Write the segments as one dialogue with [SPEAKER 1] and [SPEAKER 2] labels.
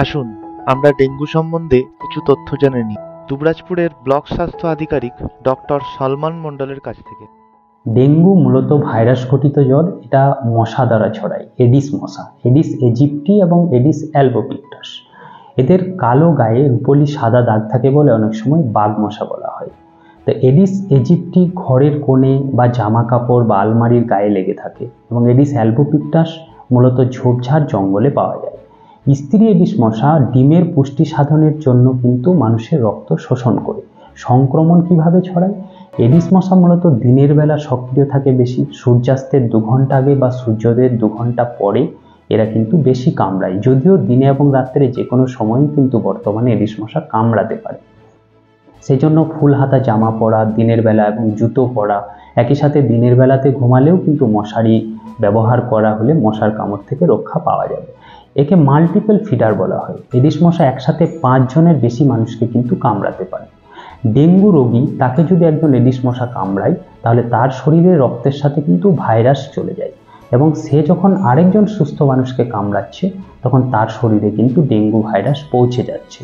[SPEAKER 1] আসুন আমরা ডেঙ্গু সম্বন্ধে কিছু তথ্য জেনে নিই দুবরাজপুরের ব্লক স্বাস্থ্য আধিকারিক ডক্টর সলমন মণ্ডলের কাছ থেকে।
[SPEAKER 2] ডেঙ্গু মূলত ভাইরাস ঘটিত জ্বর। এটা মশা দ্বারা ছড়ায়। এডিস মশা, এডিস ইজিপ্টি এবং এডিস অ্যালবোপিক্টাস। এদের কালো গায়ে রুপোলি সাদা দাগ থাকে বলে অনেক সময় বাঘ মশা বলা হয়। তো এডিস ইজিপ্টি ঘরের কোণে বা জামা কাপড় বা আলমারির গায়ে লেগে থাকে এবং এডিস অ্যালবোপিক্টাস মূলত ঝোপঝাড় জঙ্গলে পাওয়া যায়। স্ত্রী এডিস মশা ডিমের পুষ্টি সাধনের জন্য কিন্তু মানুষের রক্ত শোষণ করে। সংক্রমণ কিভাবে ছড়ায়? এডিস মশা মূলত দিনের বেলা সক্রিয় থাকে বেশি। সূর্যাস্তের 2 ঘন্টা আগে বা সূর্যোদয়ের 2 ঘন্টা পরে এরা কিন্তু বেশি কামড়ায়। যদিও দিনে এবং রাত্রে যে কোনো সময়ই কিন্তু বর্তমানে এডিস মশা কামড়াতে পারে। সেই জন্য ফুল হাতা জামা পরা, দিনের বেলা এবং জুতো পরা, একই সাথে দিনের বেলাতে ঘুমালেও কিন্তু মশারি ব্যবহার করা হলে মশার কামড় থেকে রক্ষা পাওয়া যাবে। একে মাল্টিপল ফিডার বলা হয়। এডিস মশা একসাথে 5 জনের বেশি মানুষকে কিন্তু কামড়াতে পারে। ডেঙ্গু রোগী, তাকে যদি একজন এডিস মশা কামড়ায় তাহলে তার শরীরে রক্তের সাথে কিন্তু ভাইরাস চলে যায় এবং সে যখন আরেকজন সুস্থ মানুষকে কামড়াচ্ছে তখন তার শরীরে কিন্তু ডেঙ্গু ভাইরাস পৌঁছে যাচ্ছে।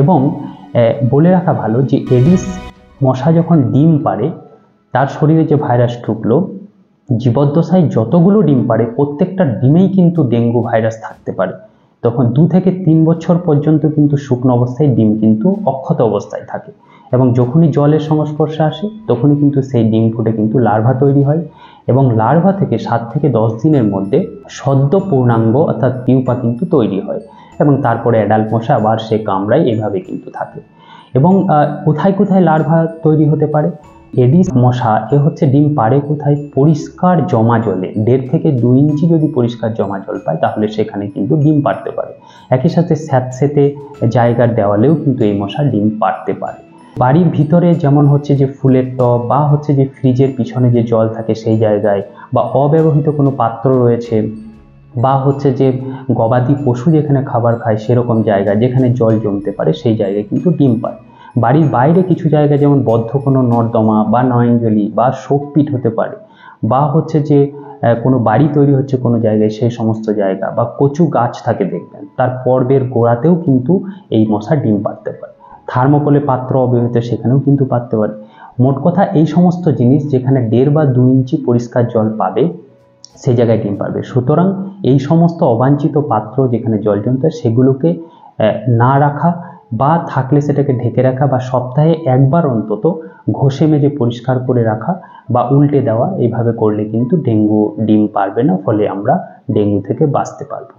[SPEAKER 2] এবং বলে রাখা ভালো যে এডিস মশা যখন ডিম পাড়ে, তার শরীরে যে ভাইরাস ঢুকলো, জীবদ্দশায় যতগুলো ডিম পাড়ে প্রত্যেকটা ডিমেই কিন্তু ডেঙ্গু ভাইরাস থাকতে পারে। তখন 2 থেকে 3 বছর পর্যন্ত কিন্তু শুকনো অবস্থায় ডিম কিন্তু অক্ষত অবস্থায় থাকে এবং যখনই জলের সংস্পর্শে আসে তখনই কিন্তু সেই ডিম ফুটে কিন্তু লার্ভা তৈরি হয় এবং লার্ভা থেকে 7 থেকে 10 দিনের মধ্যে সদ্য পূর্ণাঙ্গ অর্থাৎ পিউপা কিন্তু তৈরি হয় এবং তারপরে অ্যাডাল্ট মশা আবার সে কামড়ায়, এভাবে কিন্তু থাকে। এবং কোথায় কোথায় লার্ভা তৈরি হতে পারে? এডিস মশা হচ্ছে ডিম পাড়ে কোথায়? পরিষ্কার জমা জলে। 1.5 থেকে 2 ইঞ্চি যদি পরিষ্কার জমা জল পায় তাহলে সেখানে কিন্তু ডিম পাড়তে পারে। একই সাথে স্যাঁতসেঁতে জায়গার দেওয়ালেও কিন্তু এই মশা ডিম পাড়তে পারে। বাড়ির ভিতরে যেমন হচ্ছে যে ফুলের টব বা হচ্ছে যে ফ্রিজের পিছনে যে জল থাকে সেই জায়গায়, বা অব্যবহৃত কোনো পাত্র রয়েছে, বা হচ্ছে যে গবাদি পশু যেখানে খাবার খায় সেরকম জায়গা যেখানে জল জমতে পারে সেই জায়গায় কিন্তু ডিম পায়। বাড়ির বাইরে কিছু জায়গা যেমন বদ্ধ কোনো নর্দমা বা নয়নজলি বা শোকপিট হতে পারে, বা হচ্ছে যে কোনো বাড়ি তৈরি হচ্ছে কোনো জায়গায় সেই সমস্ত জায়গা, বা কচু গাছ থাকে দেখবেন তার পর্বের গোড়াতেও কিন্তু এই মশা ডিম পাড়তে পারে। থার্মোকলে পাত্র অব্যবহৃত সেখানেও কিন্তু পারতে পারে। মোট কথা এই সমস্ত জিনিস যেখানে 1.5 বা 2 ইঞ্চি পরিষ্কার জল পাবে সেই জায়গায় ডিম পারবে। সুতরাং এই সমস্ত অবাঞ্ছিত পাত্র যেখানে জল জমতে সেগুলোকে না রাখা, বা থাকলে সেটাকে ঢেকে রাখা, বা সপ্তাহে 1 বার অন্তত ঘষে মেজে পরিষ্কার করে রাখা বা উল্টে দেওয়া, এইভাবে করলে কিন্তু ডেঙ্গু ডিম পারবে না, ফলে আমরা ডেঙ্গু থেকে বাঁচতে পারবো।